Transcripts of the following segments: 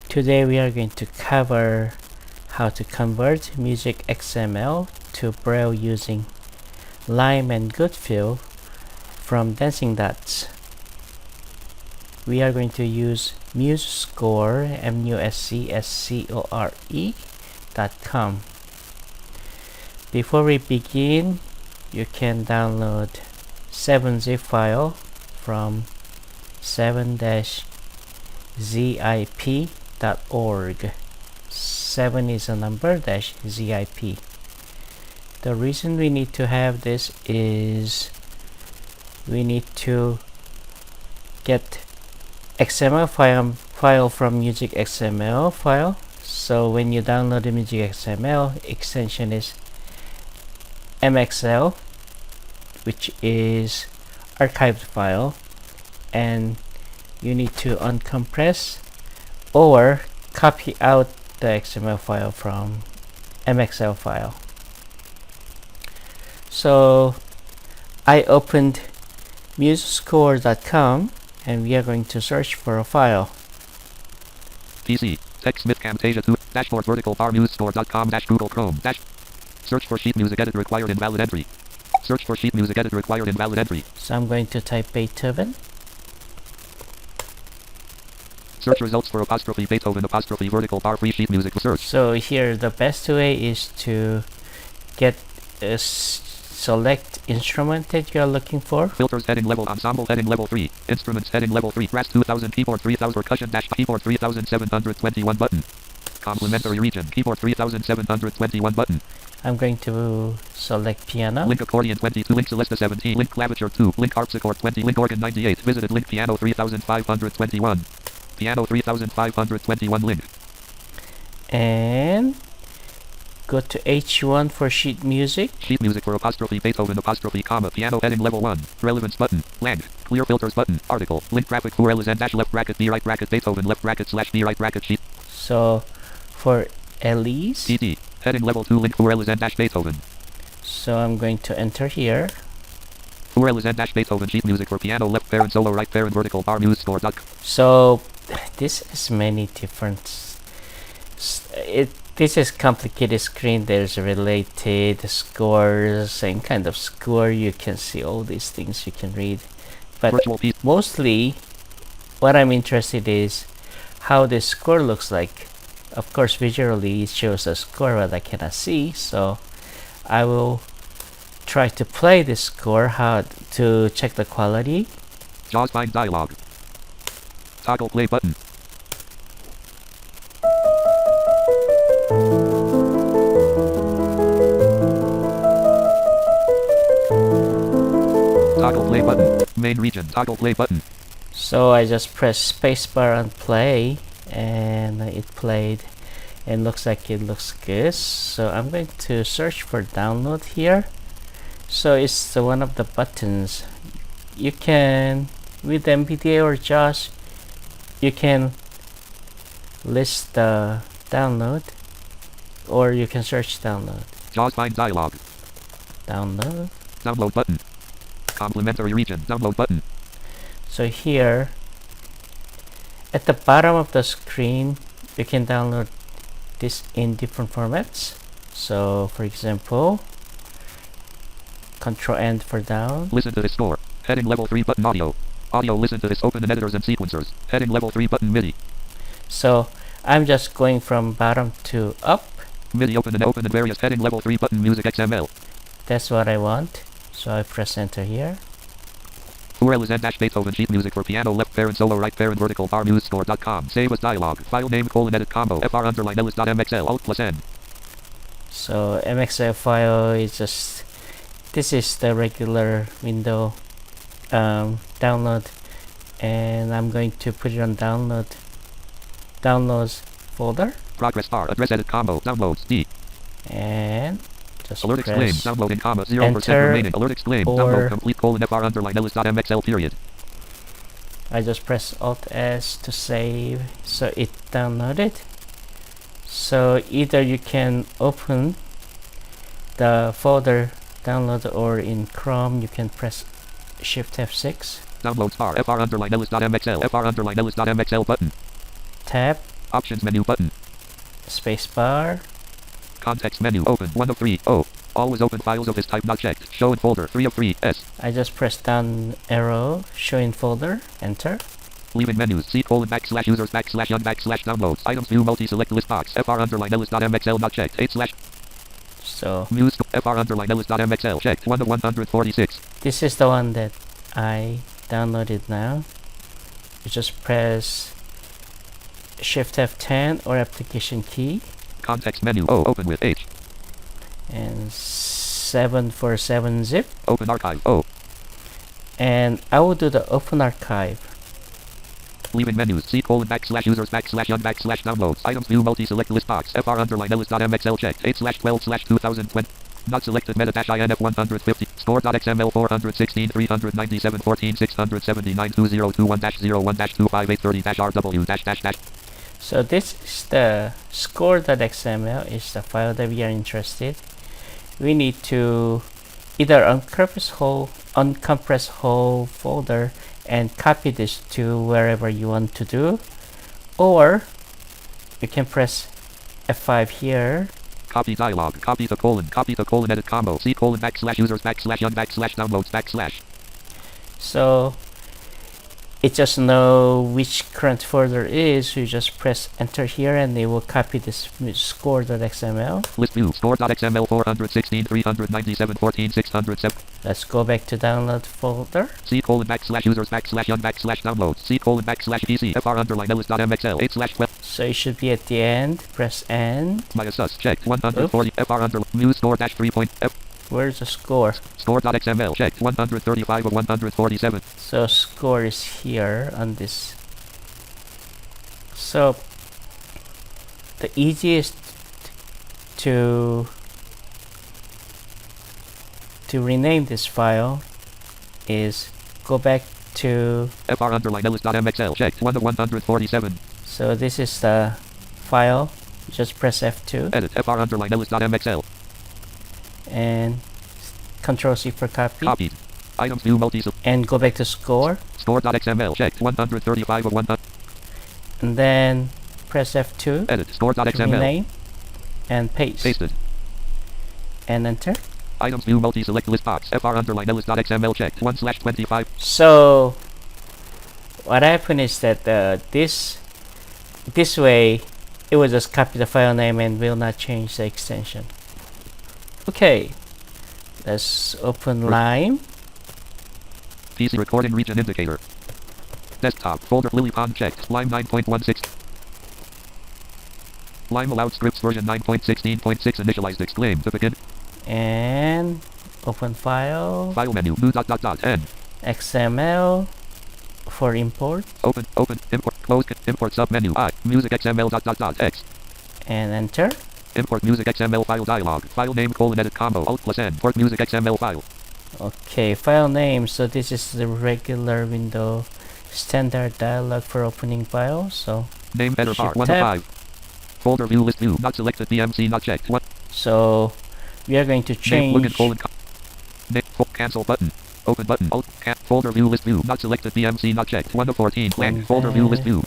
Today we are going to cover how to convert music XML to braille using Lime and Goodfeel from Dancing Dots. We are going to use MuseScore, MuseScore.com. Before we begin, you can download 7-zip file from 7-zip.org. 7 is a number dash zip. The reason we need to have this is we need to get XML file from Music XML file. So when you download the Music XML, extension is MXL, which is archived file, and you need to uncompress or copy out the XML file from MXL file. So I opened musescore.com and we are going to search for a file. PC, TechSmith Camtasia 2, dashboard vertical bar musescore.com dash Google Chrome dash. Search for sheet music edit required invalid entry. Search for sheet music edit required invalid entry. So I'm going to type Beethoven. Search results for apostrophe Beethoven apostrophe vertical bar free sheet music search. So here the best way is to get a select instrument that you are looking for. Filters heading level ensemble heading level 3. Instruments heading level 3. Brass 2000 keyboard 3000 percussion dash keyboard 3721 button. Complementary region keyboard 3721 button. I'm going to select piano. Link accordion 22, link celesta 17, link clavichord 2, link harpsichord 20, link organ 98, visited link piano 3521. Piano 3521 link. And go to H1 for sheet music. Sheet music for apostrophe Beethoven apostrophe comma piano heading level 1. Relevance button. Lang. Clear filters button. Article. Link graphic for L is and dash left bracket B right bracket Beethoven left bracket slash B right bracket sheet. So for LEs. TD. Heading level 2 link for L is and dash Beethoven. So I'm going to enter here. For L is and dash Beethoven sheet music for piano left parent solo right parent vertical bar musescore.com. So this is many different. This is complicated screen. There's related scores, same kind of score. You can see all these things you can read. But mostly what I'm interested is how the score looks like. Of course, visually it shows a score, but I cannot see. So I will try to play the score, how to check the quality. JAWS find dialog. Toggle play button. Toggle play button. Main region. Toggle play button. So I just press spacebar and play, and it played, and looks like it looks good. So I'm going to search for download here. So it's one of the buttons. You can, with NVDA or JAWS, you can list the download, or you can search download. JAWS find dialog. Download. Download button. Complementary region. Download button. So here at the bottom of the screen you can download this in different formats. So for example, Control N for down. Listen to this score. Heading level 3 button audio. Audio listen to this open in editors and sequencers. Heading level 3 button MIDI. So I'm just going from bottom to up. MIDI open in various heading level 3 button music XML. That's what I want. So I press enter here. URL is dash Beethoven sheet music for piano left parent solo right parent vertical bar musescore.com. Save as dialog. File name edit combo fr underline ls.mxl alt plus n. So MXL file is just, this is the regular window download, and I'm going to put it on downloads folder. Progress bar address edit combo downloads D. And just alert exclaim downloading comma 0% remaining alert exclaim download complete fr underline ls.mxl period. I just press Alt S to save, so it downloaded. So either you can open the folder download, or in Chrome you can press Shift F6. Downloads bar fr underline ls.mxl fr underline ls.mxl button. Tab Options menu button. Spacebar. Context menu. Open. 1 of 3. O. Always open files of this type not checked. Show in folder. 3 of 3. S. I just press down arrow. Show in folder. Enter. Leaving menus. C:\users /un/downloads. Items view multi-select list box. fr_ls.mxl not checked. 8/ So Muse fr_ls.mxl checked. 1 of 146. this is the one that I downloaded now. You just press Shift F10 or application key Context menu. O. Open with H. and 747 zip, Open archive. O. and I will do the open archive. Leaving menus. C:\users /un/downloads. Items view multi-select list box. fr_ls.mxl checked. 8/12/2020. Not selected meta-inf 150. Score.xml 416 397 14 679 2021 -01830-rw -. So this is the score.xml is the file that we are interested. We need to either uncompress whole folder and copy this to wherever you want to do, or you can press F5 here. Copy dialog. Copy the colon edit combo. C:\users /un/downloads /. So it just know which current folder is. You just press enter here and it will copy this score.xml. List view. Score.xml 416 397 14 607. Let's go back to download folder. C:\users /un/downloads. C:\PC fr_ls.mxl 8/12. So it should be at the end. Press end. sus checked. 140 fr_muse score-3. Where's the score? Score.xml checked. 135 of 147. So score is here on this. So the easiest to rename this file is go back to fr_ls.mxl checked. 1 of 147. So this is the file. Just press F2 Edit fr_ls.mxl and Control C for copy. Copied. Items view multi. And go back to score. Score.xml checked. 135 of 100. And then press F2. Edit score.xml. Rename and paste. Pasted. And enter. Items view multi-select list box. fr_ls.xml checked. 1/25. So what happened is that this way it will just copy the file name and will not change the extension. Okay, let's open Lime. PC recording region indicator. Desktop folder Lily Pond checked. Lime 9.16. Lime allowed scripts version 9.16.6 initialized exclaim to begin. And open file. File menu. N. XML for import. Open import close import sub menu. Music XML X. And enter. Import music XML file dialog. File name :edit combo Alt+N. Import music XML file. Okay, file name. So this is the regular window standard dialog for opening files. So name header bar 1 of 5. Folder view list view not selected BMC not checked. 1. So we are going to change. Name cancel button. Open button. Alt folder view list view not selected BMC not checked. 1 of 14. Blank folder view list view.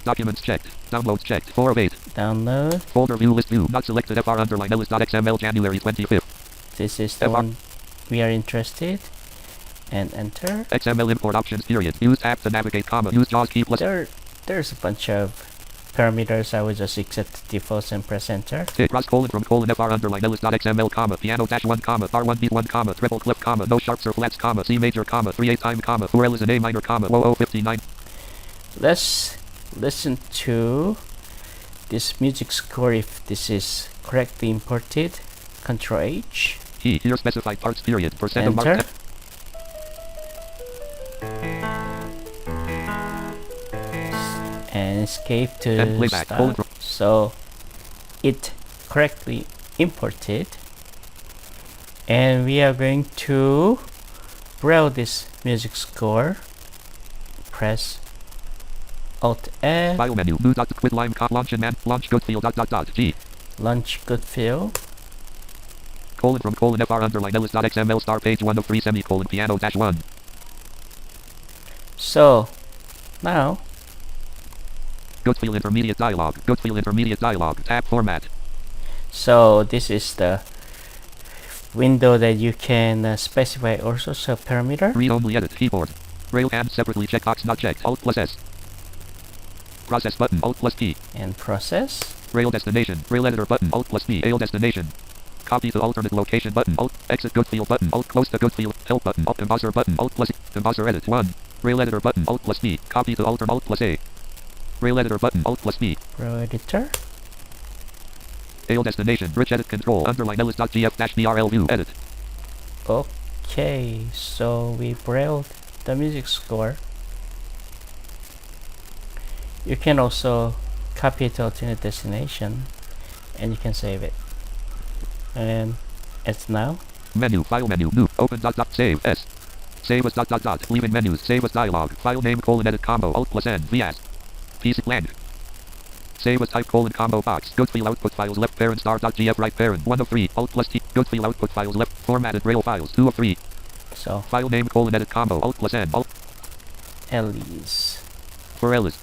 Documents checked. Downloads checked. 4 of 8. Download. Folder view list view not selected. fr_ls.xml January 25th. This is the one we are interested. And enter. XML import options period. Use tab to navigate comma. Use JAWS key plus. There's a bunch of parameters. I will just accept defaults and press enter. Cross colon from colon fr_ls.xml comma piano -1 comma bar1 beat1 comma triple clip comma no sharps or flats comma C major comma 3/8 time comma 4L is an A minor comma 0059. Let's listen to this music score if this is correctly imported. Control H. Here specified parts period. Percent of enter. mark. And escape to stop. So it correctly imported, and we are going to braille this music score. Press Alt F. File menu. Quit Lime launch and man launch Goodfeel G. Launch Goodfeel. Colon from colon fr_ls.xml star page 1 of 3 semicolon piano -1. So now Goodfeel intermediate dialog. Goodfeel intermediate dialog. Tab format. So this is the window that you can specify also so parameter. Read only edit keyboard. Braille and separately checkbox not checked. Alt plus S. Process button. Alt plus P. And process. Braille destination. Braille editor button. Alt plus P. Braille destination. Copy to alternate location button. Alt. Exit Goodfeel button. Alt close to Goodfeel. Help button. Alt embosser button. Alt plus E. Embosser edit 1. Braille editor button. Alt plus P. Copy to alternate. Alt plus A. Braille editor button. Alt plus P. Braille editor. Braille destination. Rich edit control. Underline ls.gf-brl view. Edit. Okay, so we brailled the music score. You can also copy it to alternate destination and you can save it. And it's now. Menu. File menu. New. Open dot dot. Save. S. Save as dot dot dot. Leaving menus. Save as dialog. File name colon edit combo. Alt plus N. VS. PC blank. Save as type colon combo box. Goodfeel output files left parent star.gf right parent 1 of 3. Alt plus T. Goodfeel output files left formatted braille files 2 of 3. So File name colon edit combo. Alt plus N. Alt. Elise. For Ellis.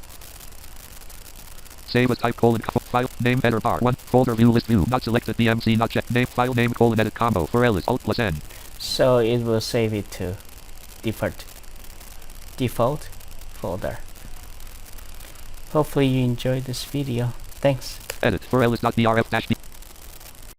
Save as type colon file name header bar 1 folder view list view not selected DMC not checked name file name colon edit combo for Ellis Alt plus N. So it will save it to default folder. Hopefully you enjoyed this video. Thanks. Edit for Ellis.brf-d